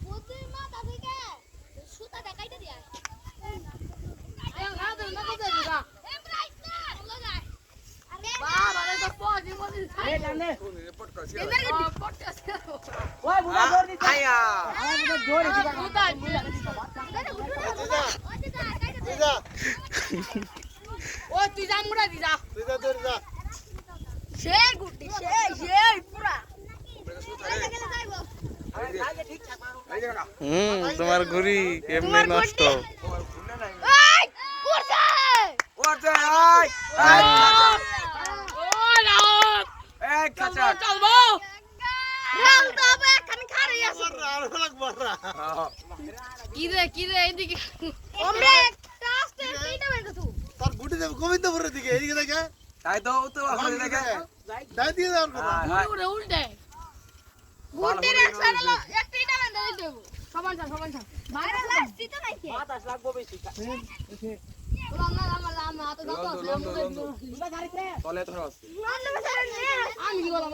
বুদ্ধি মাথা থেকে সুতা দেখাইতে দিয়া তোমার ঘুড়ি এমনি নষ্ট। গোবিন্দপুরের দিকে এইদিকে দেখে তাই তো দেখে তাই দিয়ে যাওয়ার কথা উল্টে সমান বাইরে লাগছি তো নাকি বাতাস লাগবো বেশি আমি কি বললাম